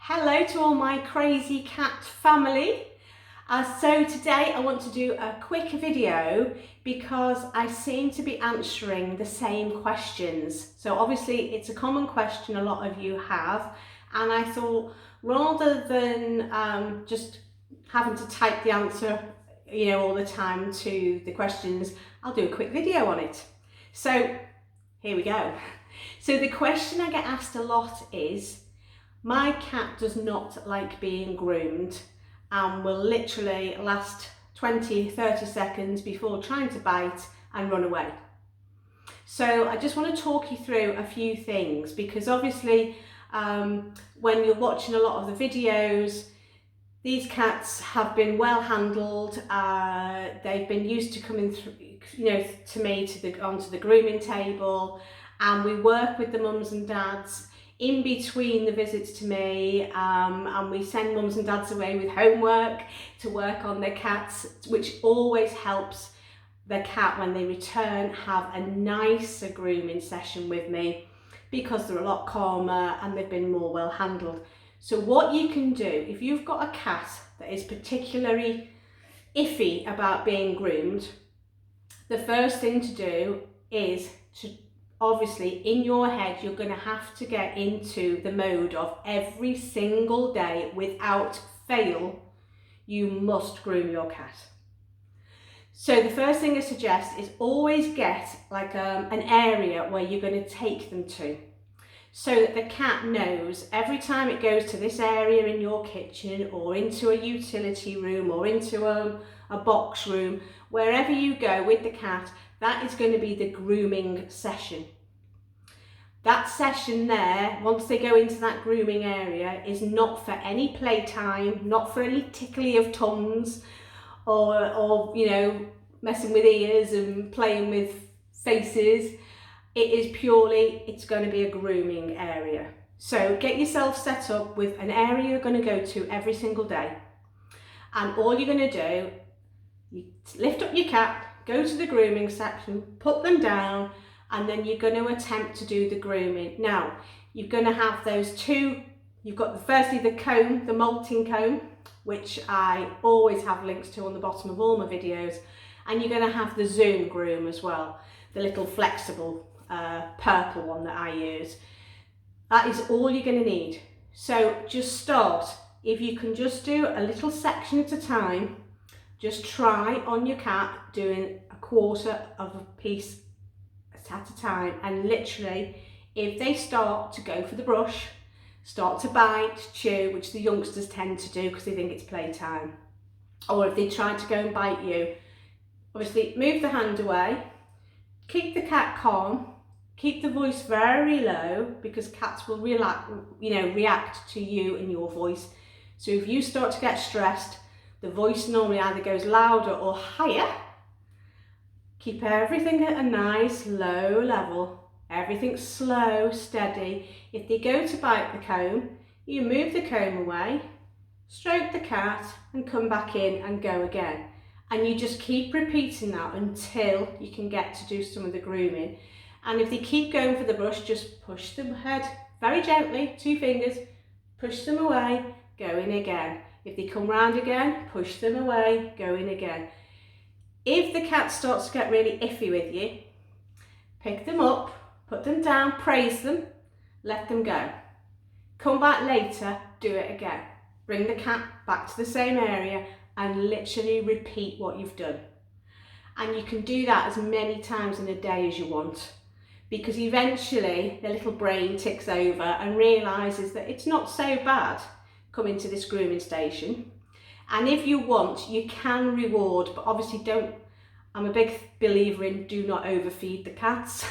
Hello to all my crazy cat family. So today I want to do a quick video because I seem to be answering the same questions. So obviously it's a common question a lot of you have, and I thought rather than just having to type the answer all the time to the questions, I'll do a quick video on it. So here we go. So the question I get asked a lot is, my cat does not like being groomed and will literally last 20-30 seconds before trying to bite and run away. So I just want to talk you through a few things, because obviously when you're watching a lot of the videos, these cats have been well handled. They've been used to coming through, to me, onto the grooming table, and we work with the mums and dads in between the visits to me, and we send mums and dads away with homework to work on their cats, which always helps the cat when they return have a nicer grooming session with me, because they're a lot calmer and they've been more well handled. So what you can do, if you've got a cat that is particularly iffy about being groomed, the first thing to do is to, obviously in your head, you're going to have to get into the mode of every single day, without fail, you must groom your cat. So the first thing I suggest is always get like an area where you're going to take them to, so that the cat knows every time it goes to this area in your kitchen, or into a utility room, or into a box room, wherever you go with the cat, that is going to be the grooming session. That session there, once they go into that grooming area, is not for any playtime, not for any tickly of tongues, or messing with ears and playing with faces. It is purely, it's going to be a grooming area. So get yourself set up with an area you're going to go to every single day. And all you're going to do, you lift up your cat, go to the grooming section, put them down, and then you're going to attempt to do the grooming. Now, you're going to have those two. You've got firstly the comb, the molting comb, which I always have links to on the bottom of all my videos. And you're going to have the Zoom Groom as well, the little flexible purple one that I use. That is all you're going to need. So just start. If you can just do a little section at a time, just try on your cat doing a quarter of a piece at a time, and literally if they start to go for the brush, start to bite, chew, which the youngsters tend to do because they think it's playtime, or if they try to go and bite you, obviously move the hand away, keep the cat calm, keep the voice very low, because cats will react to you and your voice. So if you start to get stressed, the voice normally either goes louder or higher. Keep everything at a nice low level, everything slow, steady. If they go to bite the comb, you move the comb away, stroke the cat, and come back in and go again. And you just keep repeating that until you can get to do some of the grooming. And if they keep going for the brush, just push them head very gently, 2 fingers, push them away, go in again. If they come round again, push them away, go in again. If the cat starts to get really iffy with you, pick them up, put them down, praise them, let them go. Come back later, do it again. Bring the cat back to the same area and literally repeat what you've done. And you can do that as many times in a day as you want, because eventually the little brain ticks over and realises that it's not so bad coming to this grooming station. And if you want, you can reward, but obviously I'm a big believer in do not overfeed the cats,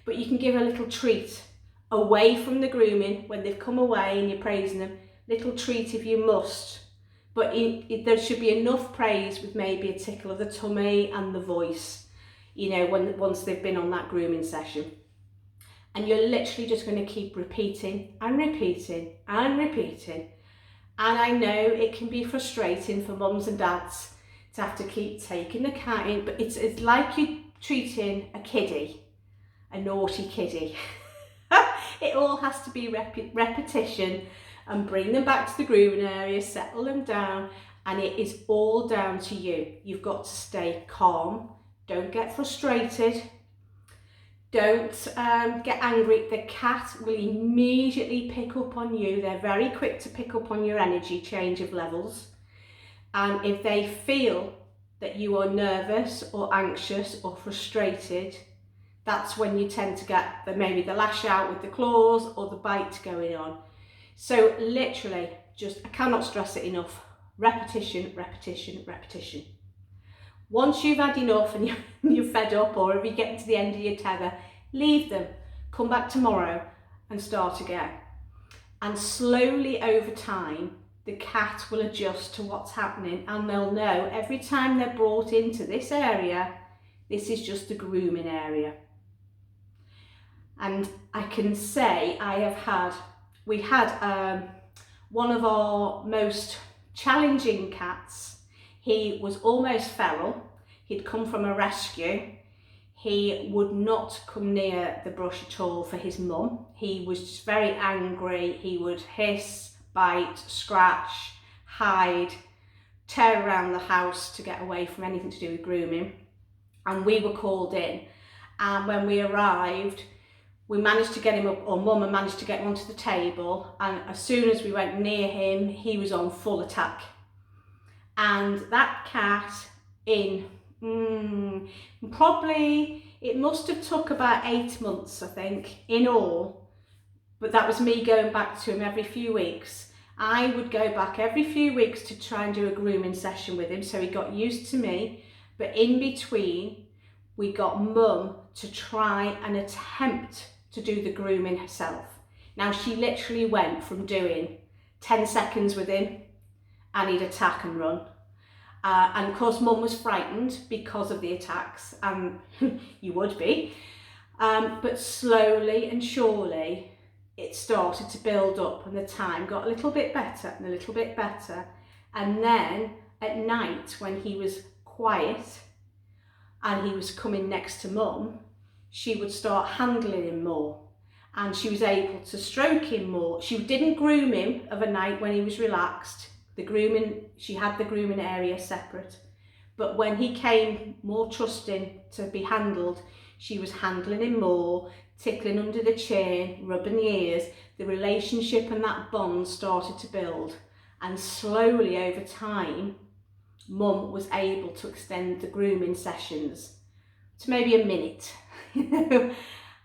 but you can give a little treat away from the grooming when they've come away and you're praising them. Little treat if you must, but there should be enough praise with maybe a tickle of the tummy and the voice, once they've been on that grooming session. And you're literally just going to keep repeating and repeating and repeating. And I know it can be frustrating for mums and dads to have to keep taking the cat in, but it's like you're treating a kiddie, a naughty kiddie. It all has to be repetition and bring them back to the grooming area, settle them down, and it is all down to you. You've got to stay calm, don't get frustrated, don't get angry. The cat will immediately pick up on you. They're very quick to pick up on your energy change of levels, and if they feel that you are nervous or anxious or frustrated, that's when you tend to get maybe the lash out with the claws or the bite going on. So literally, I cannot stress it enough, repetition, repetition, repetition. Once you've had enough and you're fed up, or if you get to the end of your tether, leave them, come back tomorrow and start again. And slowly over time, the cat will adjust to what's happening, and they'll know every time they're brought into this area, this is just the grooming area. And I can say we had one of our most challenging cats. He was almost feral. He'd come from a rescue. He would not come near the brush at all for his mum. He was just very angry. He would hiss, bite, scratch, hide, tear around the house to get away from anything to do with grooming. And we were called in. And when we arrived, we managed to get him up, or Mum managed to get him onto the table, and as soon as we went near him, he was on full attack. And that cat, in probably, it must have took about 8 months, I think, in all, but that was me going back to him every few weeks. I would go back every few weeks to try and do a grooming session with him, so he got used to me, but in between, we got Mum to try and attempt to do the grooming herself. Now, she literally went from doing 10 seconds with him and he'd attack and run. And of course, Mum was frightened because of the attacks, and you would be. But slowly and surely, it started to build up, and the time got a little bit better and a little bit better. And then at night, when he was quiet and he was coming next to Mum, she would start handling him more, and she was able to stroke him more. She didn't groom him of a night when he was relaxed. She had the grooming area separate, but when he came more trusting to be handled, she was handling him more, tickling under the chin, rubbing the ears. The relationship and that bond started to build, and slowly over time, Mum was able to extend the grooming sessions to maybe a minute.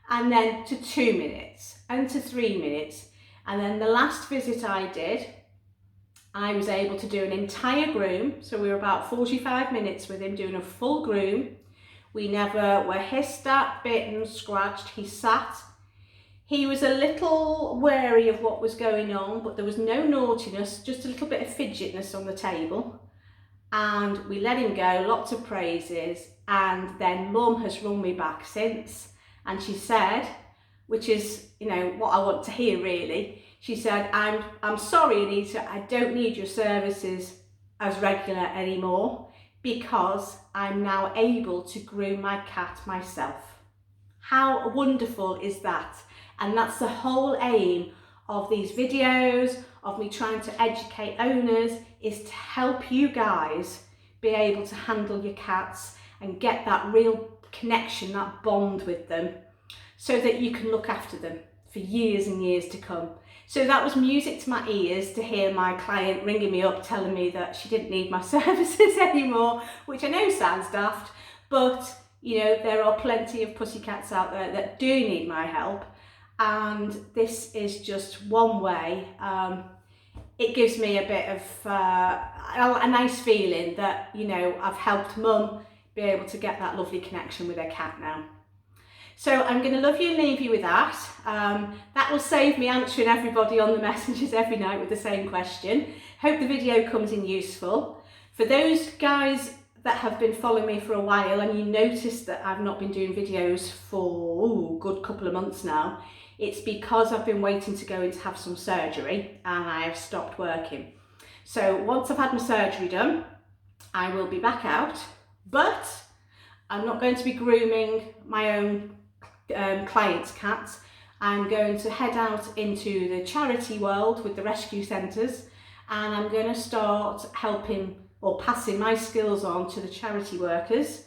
And then to 2 minutes and to 3 minutes. And then the last visit I did, I was able to do an entire groom. So we were about 45 minutes with him doing a full groom. We never were hissed at, bitten, scratched. He sat. He was a little wary of what was going on, but there was no naughtiness, just a little bit of fidgetness on the table. And we let him go, lots of praises. And then Mum has rung me back since, and she said, which is, you know, what I want to hear really. She said, I'm sorry, Anita, I don't need your services as regular anymore because I'm now able to groom my cat myself. How wonderful is that? And that's the whole aim of these videos, of me trying to educate owners, is to help you guys be able to handle your cats and get that real connection, that bond with them, so that you can look after them for years and years to come. So that was music to my ears to hear my client ringing me up telling me that she didn't need my services anymore, which I know sounds daft, but you know, there are plenty of pussycats out there that do need my help, and this is just one way. It gives me a bit of a nice feeling that, you know, I've helped Mum be able to get that lovely connection with her cat now. So I'm going to love you and leave you with that. That will save me answering everybody on the messages every night with the same question. Hope the video comes in useful. For those guys that have been following me for a while and you notice that I've not been doing videos for a good couple of months now, it's because I've been waiting to go in to have some surgery and I have stopped working. So once I've had my surgery done, I will be back out, but I'm not going to be grooming my own clients' cats. I'm going to head out into the charity world with the rescue centres, and I'm going to start helping or passing my skills on to the charity workers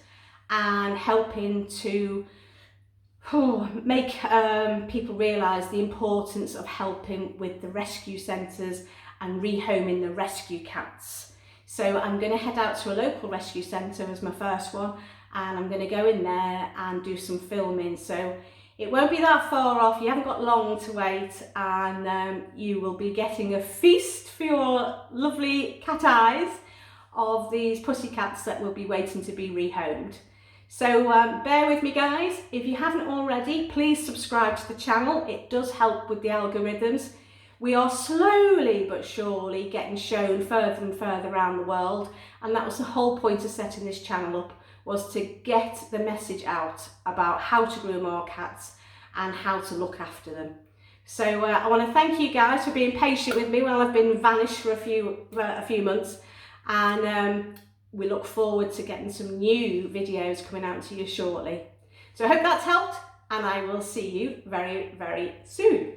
and helping to make people realise the importance of helping with the rescue centres and rehoming the rescue cats. So I'm going to head out to a local rescue centre as my first one, and I'm going to go in there and do some filming. So it won't be that far off, you haven't got long to wait, and you will be getting a feast for your lovely cat eyes of these pussycats that will be waiting to be rehomed. So bear with me guys, if you haven't already, please subscribe to the channel, it does help with the algorithms. We are slowly but surely getting shown further and further around the world, and that was the whole point of setting this channel up, was to get the message out about how to groom our cats and how to look after them. So I want to thank you guys for being patient with me while I've been vanished for a few months, and we look forward to getting some new videos coming out to you shortly. So I hope that's helped, and I will see you very, very soon.